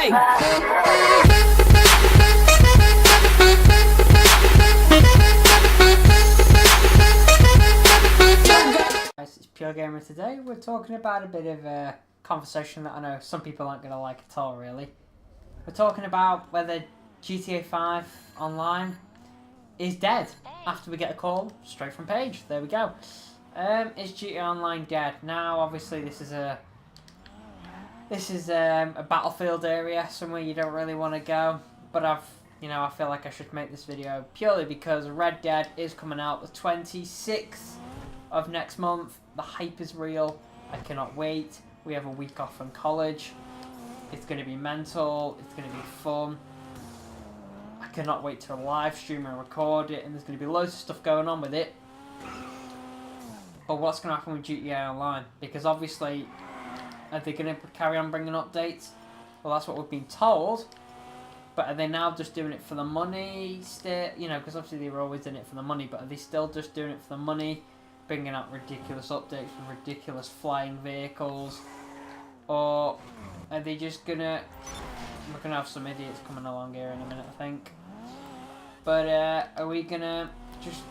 doing? Guys, it's Pure Gamer. Today we're talking about a bit of a conversation that I know some people aren't going to like at all, really. We're talking about whether GTA 5 Online is dead after we get a call straight from Paige. There we go. Is GTA Online dead? Now, obviously, this is a battlefield area, somewhere you don't really want to go. But I feel like I should make this video purely because Red Dead is coming out the 26th of next month. The hype is real. I cannot wait. We have a week off from college. It's going to be mental. It's going to be fun. I cannot wait to live stream and record it, and there's going to be loads of stuff going on with it. But what's going to happen with GTA Online? Because obviously, are they going to carry on bringing updates? Well, that's what we've been told. But are they now just doing it for the money still? You know, because obviously they were always in it for the money, but are they still just doing it for the money? Bringing out ridiculous updates with ridiculous flying vehicles? Or are they just going to... We're going to have some idiots coming along here in a minute, I think. But are we going to just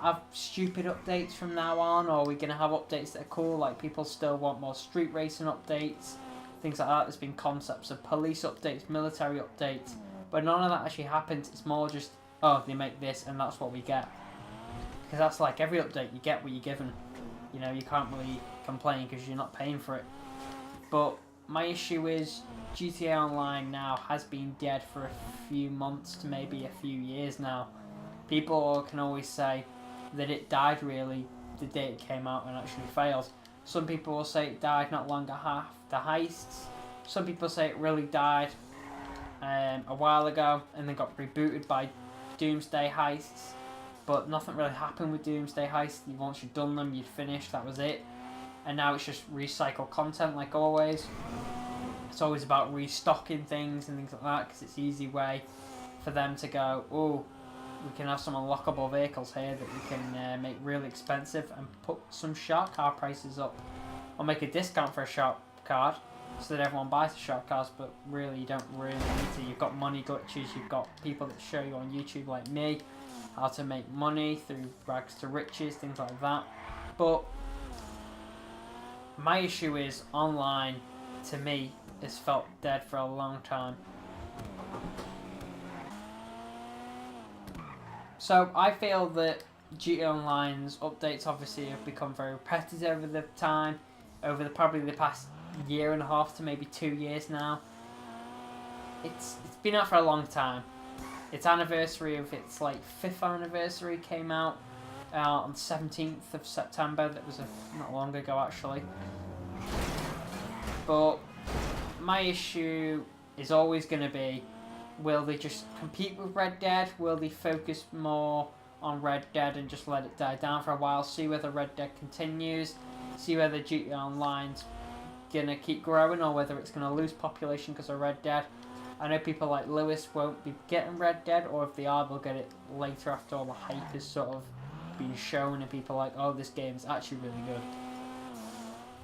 have stupid updates from now on? Or are we going to have updates that are cool? Like, people still want more street racing updates, things like that. There's been concepts of police updates, military updates. But none of that actually happens. It's more just, oh, they make this and that's what we get. Because that's like every update, you get what you're given. You know, you can't really complain because you're not paying for it. But my issue is GTA Online now has been dead for a few months to maybe a few years now. People can always say that it died really the day it came out and actually failed. Some people will say it died not long after heists. Some people say it really died a while ago and then got rebooted by doomsday heists. But nothing really happened with doomsday heists. Once you'd done them, you'd finished, that was it. And now it's just recycled content like always. It's always about restocking things and things like that because it's an easy way for them to go, oh, we can have some unlockable vehicles here that we can make really expensive and put some shark car prices up. Or make a discount for a shark card so that everyone buys the shark cars, but really you don't really need to. You've got money glitches, you've got people that show you on YouTube like me how to make money through rags to riches, things like that. But my issue is online, to me, has felt dead for a long time. So I feel that GTA Online's updates obviously have become very repetitive over the time, probably the past year and a half to maybe 2 years now. It's been out for a long time. Its anniversary of its like 5th anniversary came out on the 17th of September. That was not long ago actually. But my issue is always going to be, will they just compete with Red Dead? Will they focus more on Red Dead and just let it die down for a while? See whether Red Dead continues. See whether GTA Online's going to keep growing or whether it's going to lose population because of Red Dead. I know people like Lewis won't be getting Red Dead, or if they are, they'll get it later after all the hype is sort of been shown and people are like, oh, this game is actually really good.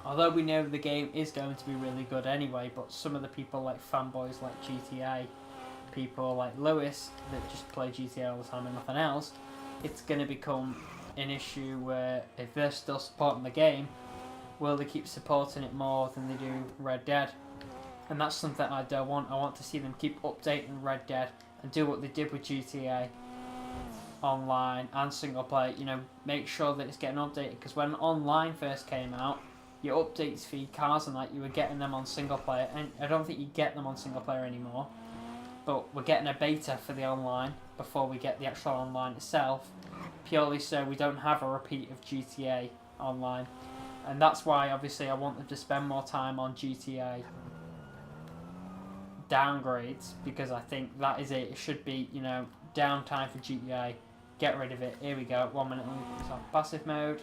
Although we know the game is going to be really good anyway, but some of the people like fanboys like GTA, people like Lewis that just play GTA all the time and nothing else, it's going to become an issue where if they're still supporting the game, will they keep supporting it more than they do Red Dead? And that's something I don't want. I want to see them keep updating Red Dead and do what they did with GTA Online and single player. You know, make sure that it's getting updated, because when Online first came out, your updates feed cars and that, you were getting them on single player, and I don't think you get them on single player anymore. But we're getting a beta for the online before we get the actual online itself, purely so we don't have a repeat of GTA Online. And that's why obviously I want them to spend more time on GTA downgrades, because I think that is it. It should be, you know, downtime for GTA, get rid of it. Here we go, 1 minute, it's on passive mode.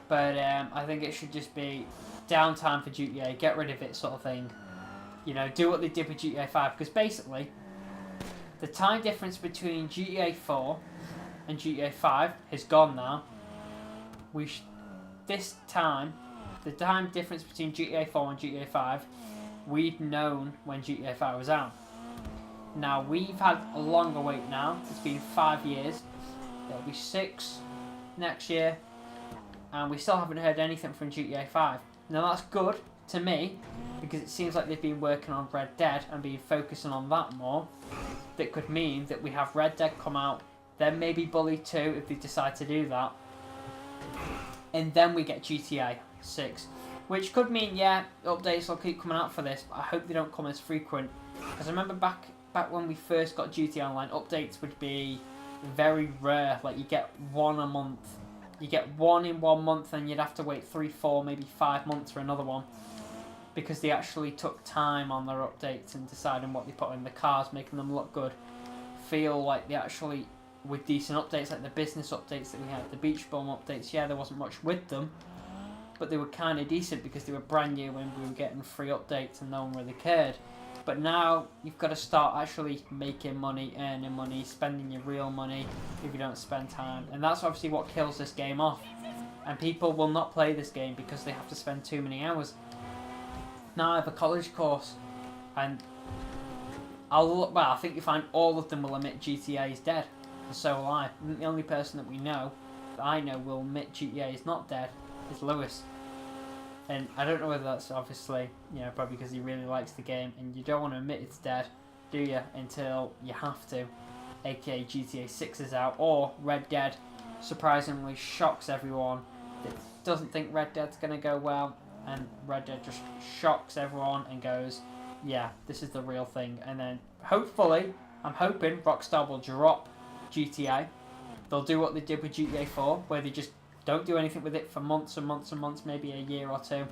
But I think it should just be downtime for GTA, get rid of it sort of thing. You know, do what they did with GTA 5, because basically the time difference between GTA 4 and GTA 5 has gone now. This time The time difference between GTA 4 and GTA 5, we'd known when GTA 5 was out. Now, we've had a longer wait now. It's been 5 years. It'll be 6 next year. And we still haven't heard anything from GTA 5. Now, that's good to me, because it seems like they've been working on Red Dead and been focusing on that more. That could mean that we have Red Dead come out, then maybe Bully 2 if they decide to do that. And then we get GTA 6. Which could mean, yeah, updates will keep coming out for this, but I hope they don't come as frequent. Because I remember back when we first got GTA Online, updates would be very rare. Like, you get one a month. You get one in 1 month, and you'd have to wait 3, 4, maybe 5 months for another one. Because they actually took time on their updates and deciding what they put in the cars, making them look good. Feel like they actually, with decent updates, like the business updates that we had, the beach bum updates, yeah, there wasn't much with them. But they were kind of decent because they were brand new and we were getting free updates and no one really cared. But now you've got to start actually making money, earning money, spending your real money if you don't spend time. And that's obviously what kills this game off. And people will not play this game because they have to spend too many hours. Now I have a college course and I think you find all of them will admit GTA is dead. And so will I. The only person that I know will admit GTA is not dead is Lewis. And I don't know whether that's obviously, probably because he really likes the game and you don't want to admit it's dead, do you, until you have to. AKA GTA 6 is out, or Red Dead surprisingly shocks everyone that doesn't think Red Dead's going to go well, and Red Dead just shocks everyone and goes, yeah, this is the real thing. And then hopefully, I'm hoping Rockstar will drop GTA. They'll do what they did with GTA 4, where they just don't do anything with it for months and months and months, maybe a year or two.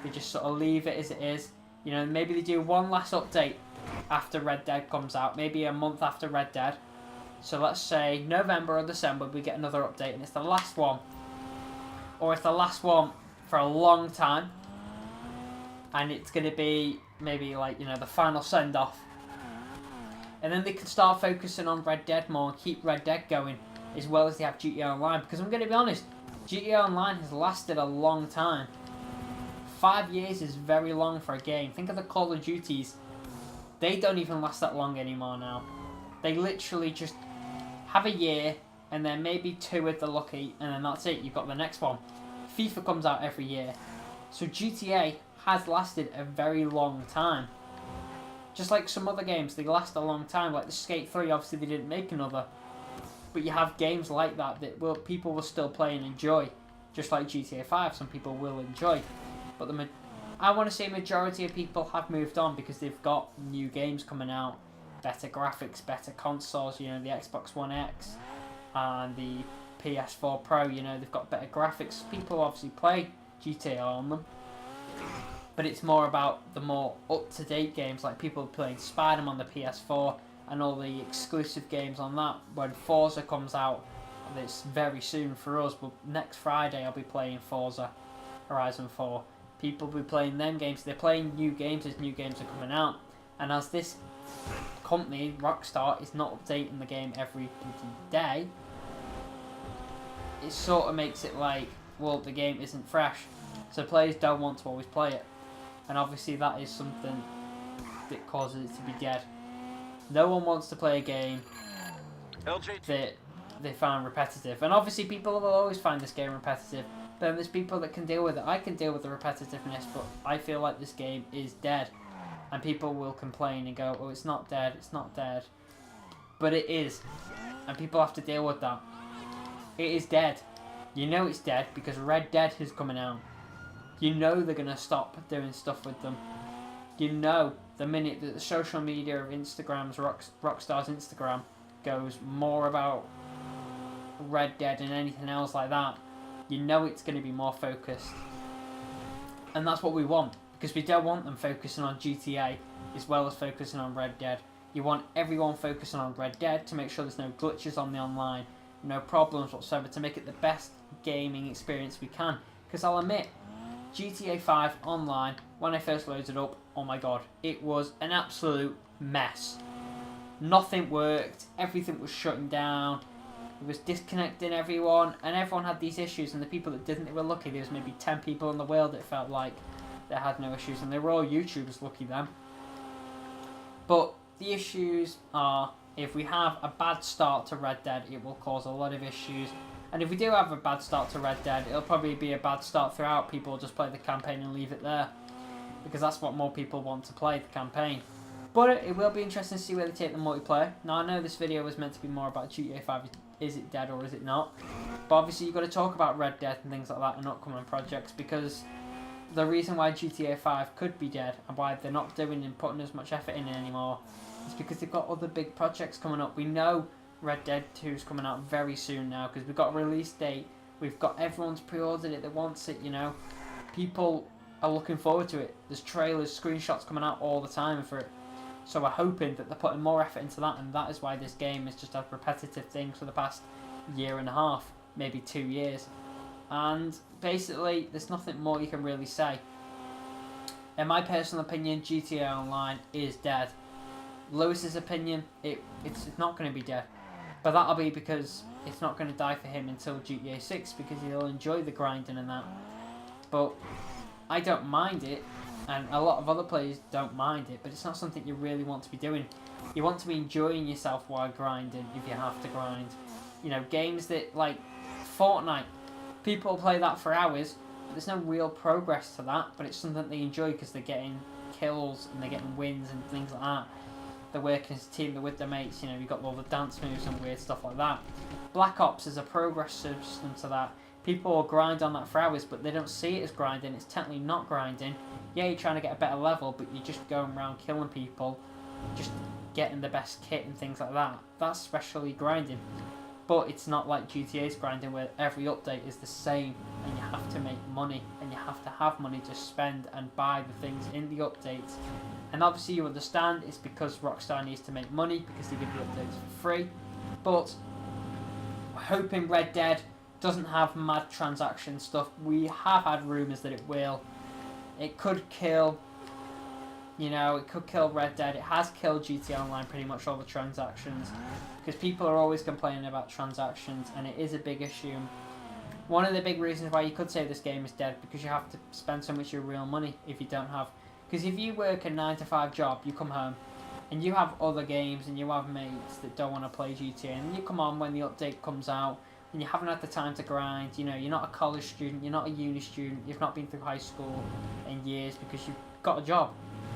They just sort of leave it as it is. Maybe they do one last update after Red Dead comes out, maybe a month after Red Dead. So let's say November or December we get another update and it's the last one. Or it's the last one for a long time. And it's going to be maybe like, the final send-off. And then they can start focusing on Red Dead more and keep Red Dead going, as well as they have GTA Online. Because I'm going to be honest, GTA Online has lasted a long time. 5 years is very long for a game. Think of the Call of Duties. They don't even last that long anymore now. They literally just have a year, and then maybe 2 if they're lucky, and then that's it. You've got the next one. FIFA comes out every year. So GTA has lasted a very long time. Just like some other games, they last a long time. Like the Skate 3, obviously they didn't make another. But you have games like that people will still play and enjoy. Just like GTA 5, some people will enjoy. But I want to say majority of people have moved on because they've got new games coming out. Better graphics, better consoles, the Xbox One X and the PS4 Pro, they've got better graphics. People obviously play GTA on them. But it's more about the more up-to-date games, like people playing Spider-Man on the PS4 and all the exclusive games on that. When Forza comes out, and it's very soon for us, but next Friday I'll be playing Forza Horizon 4. People will be playing them games. They're playing new games as new games are coming out. And as this company, Rockstar, is not updating the game every day, it sort of makes it like, well, the game isn't fresh. So players don't want to always play it. And obviously that is something that causes it to be dead. No one wants to play a game that they find repetitive. And obviously people will always find this game repetitive. But then there's people that can deal with it. I can deal with the repetitiveness, but I feel like this game is dead. And people will complain and go, oh, it's not dead, it's not dead. But it is. And people have to deal with that. It is dead. You know it's dead because Red Dead is coming out. You know they're going to stop doing stuff with them. You know the minute that the social media of Instagram's Rockstar's Instagram goes more about Red Dead and anything else like that, you know it's going to be more focused. And that's what we want, because we don't want them focusing on GTA as well as focusing on Red Dead. You want everyone focusing on Red Dead to make sure there's no glitches on the online, no problems whatsoever, to make it the best gaming experience we can. Because I'll admit, GTA 5 online, when I first loaded it up, oh my god, it was an absolute mess. Nothing worked, everything was shutting down, It was disconnecting everyone, and everyone had these issues, and the people that didn't, they were lucky. There was maybe 10 people in the world that felt like they had no issues, and they were all YouTubers, lucky them. But the issues are, if we have a bad start to Red Dead, it will cause a lot of issues. And if we do have a bad start to Red Dead, it'll probably be a bad start throughout. People will just play the campaign and leave it there, because that's what more people want to play, the campaign. But it will be interesting to see where they take the multiplayer. Now, I know this video was meant to be more about GTA 5, is it dead or is it not? But obviously you've got to talk about Red Dead and things like that and upcoming projects, because the reason why GTA 5 could be dead and why they're not doing and putting as much effort in it anymore is because they've got other big projects coming up. We know Red Dead 2 is coming out very soon now, because we've got a release date. We've got everyone's pre-ordered it that wants it, you know. People are looking forward to it. There's trailers, screenshots coming out all the time for it. So we're hoping that they're putting more effort into that, and that is why this game has just had repetitive things for the past year and a half, maybe 2 years. And basically, there's nothing more you can really say. In my personal opinion, GTA Online is dead. Lewis's opinion, it's not going to be dead. But that'll be because it's not going to die for him until GTA 6, because he'll enjoy the grinding and that. But I don't mind it, and a lot of other players don't mind it, but it's not something you really want to be doing. You want to be enjoying yourself while grinding, if you have to grind. You know, games that, like Fortnite, people play that for hours, but there's no real progress to that, but it's something they enjoy because they're getting kills and they're getting wins and things like that. They're working as a team, they're with their mates, you know, you've got all the dance moves and weird stuff like that. Black Ops is a progress system to that. People will grind on that for hours, but they don't see it as grinding. It's technically not grinding. Yeah, you're trying to get a better level, but you're just going around killing people, just getting the best kit and things like that. That's especially grinding. But it's not like GTA's grinding, where every update is the same, and you have to make money, and you have to have money to spend and buy the things in the updates. And obviously you understand it's because Rockstar needs to make money, because they give the updates for free. But we're hoping Red Dead doesn't have mad transaction stuff. We have had rumours that it will. It could kill, you know, it could kill Red Dead. It has killed GTA Online, pretty much all the transactions, because people are always complaining about transactions, and it is a big issue. One of the big reasons why you could say this game is dead, because you have to spend so much of your real money if you don't have. Because if you work a 9-to-5 job, you come home, and you have other games, and you have mates that don't want to play GTA, and you come on when the update comes out, and you haven't had the time to grind. You know, you're not a college student, you're not a uni student, you've not been through high school in years because you've got a job.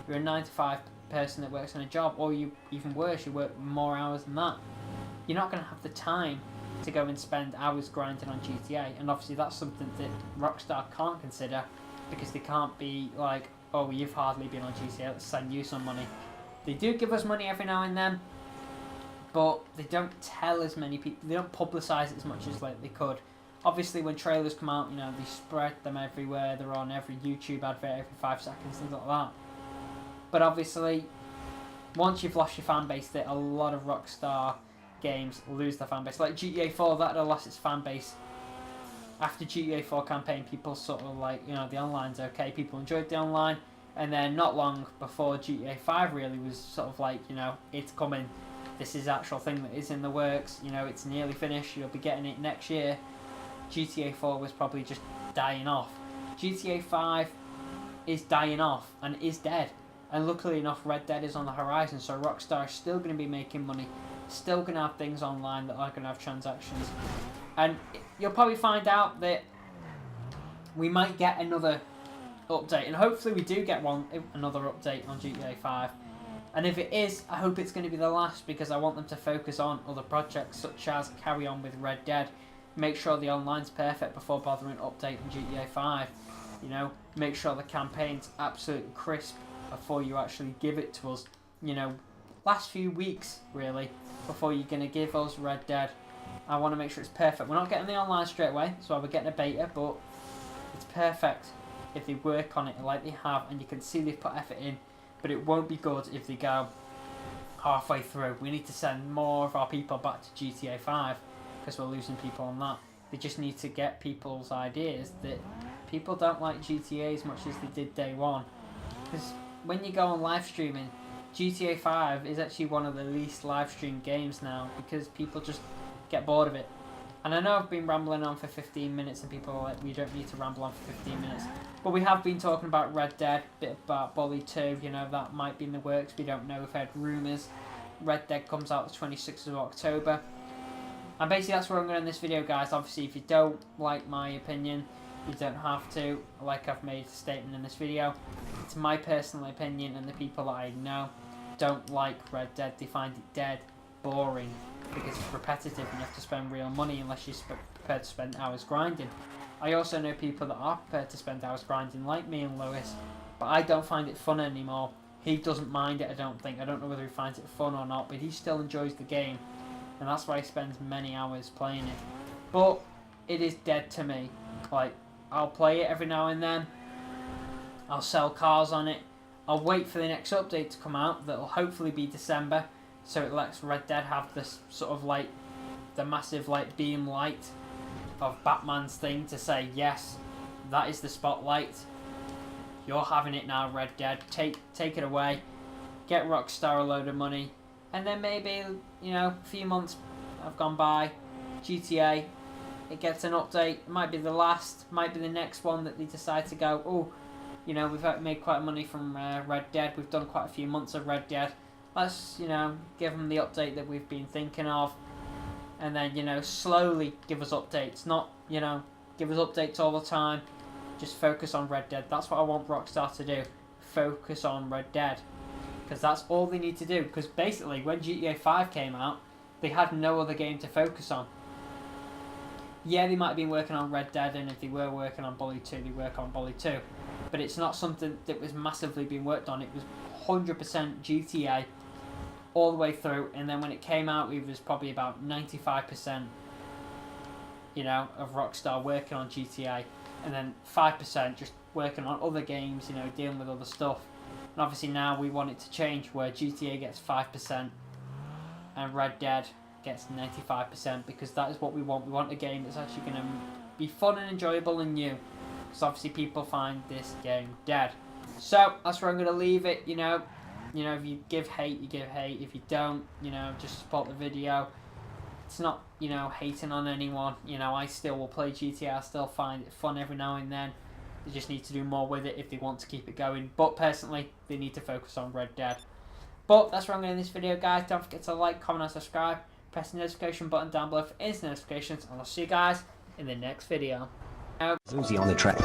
You're a 9-to-5 person that works on a job, or you, even worse, you work more hours than that. You're not going to have the time to go and spend hours grinding on GTA, and obviously that's something that Rockstar can't consider, because they can't be like, oh, you've hardly been on GTA, let's send you some money. They do give us money every now and then, but they don't tell as many people, they don't publicise it as much as like they could. Obviously when trailers come out, you know, they spread them everywhere, they're on every YouTube advert every 5 seconds, things like that. But obviously, once you've lost your fan base, that a lot of Rockstar games lose their fan base. Like GTA 4, that had lost its fan base. After GTA 4 campaign, people sort of like, you know, the online's okay, people enjoyed the online, and then not long before GTA 5 really was sort of like, you know, it's coming. This is actual thing that is in the works, you know, it's nearly finished, you'll be getting it next year. GTA 4 was probably just dying off. GTA 5 is dying off and is dead. And luckily enough, Red Dead is on the horizon, so Rockstar is still going to be making money, still going to have things online that are going to have transactions. And you'll probably find out that we might get another update, and hopefully we do get another update on GTA 5. And if it is, I hope it's going to be the last, because I want them to focus on other projects, such as carry on with Red Dead, make sure the online's perfect before bothering updating GTA 5, you know, make sure the campaign's absolutely crisp before you actually give it to us, you know, last few weeks really, before you're going to give us Red Dead. I want to make sure it's perfect. We're not getting the online straight away, so we're getting a beta, but it's perfect if they work on it like they have, and you can see they've put effort in. But it won't be good if they go halfway through. We need to send more of our people back to GTA 5, because we're losing people on that. They just need to get people's ideas that people don't like GTA as much as they did day one. Because when you go on live streaming, GTA 5 is actually one of the least live streamed games now, because people just get bored of it. And I know I've been rambling on for 15 minutes and people are like, we don't need to ramble on for 15 minutes. But we have been talking about Red Dead, a bit about Bully 2, you know, that might be in the works, we don't know, we've heard rumours. Red Dead comes out the 26th of October. And basically that's where I'm going to end this video, guys. Obviously, if you don't like my opinion, you don't have to. Like I've made a statement in this video, it's my personal opinion, and the people that I know don't like Red Dead. They find it dead, boring, because it's repetitive and you have to spend real money unless you're prepared to spend hours grinding. I also know people that are prepared to spend hours grinding, like me and Lewis, but I don't find it fun anymore. He doesn't mind it, I don't think. I don't know whether he finds it fun or not, but he still enjoys the game, and that's why he spends many hours playing it. But it is dead to me. Like, I'll play it every now and then, I'll sell cars on it, I'll wait for the next update to come out that'll hopefully be December, so it lets Red Dead have this sort of like the massive like beam light of Batman's thing to say, yes, that is the spotlight, you're having it now, Red Dead, take it away, get Rockstar a load of money. And then maybe, you know, a few months have gone by, GTA, it gets an update, it might be the last, might be the next one that they decide to go, oh, you know, we've made quite money from Red Dead, we've done quite a few months of Red Dead, let's, you know, give them the update that we've been thinking of, and then, you know, slowly give us updates, not, you know, give us updates all the time, just focus on Red Dead. That's what I want Rockstar to do, focus on Red Dead, because that's all they need to do, because basically when GTA 5 came out, they had no other game to focus on. Yeah, they might have been working on Red Dead, and if they were working on Bully 2, they work on Bully 2, but it's not something that was massively being worked on. It was 100% GTA all the way through, and then when it came out, it was probably about 95%, you know, of Rockstar working on GTA, and then 5% just working on other games, you know, dealing with other stuff. And obviously now we want it to change, where GTA gets 5% and Red Dead gets 95%, because that is what we want. We want a game that's actually going to be fun and enjoyable and new, because obviously people find this game dead. So that's where I'm going to leave it. You know, if you give hate, you give hate. If you don't, you know, just support the video. It's not, you know, hating on anyone. You know, I still will play GTA. I still find it fun every now and then. They just need to do more with it if they want to keep it going. But personally, they need to focus on Red Dead. But that's where I'm going to end this video, guys. Don't forget to like, comment, and subscribe. Press the notification button down below for instant notifications. And I'll see you guys in the next video. Susie on the track.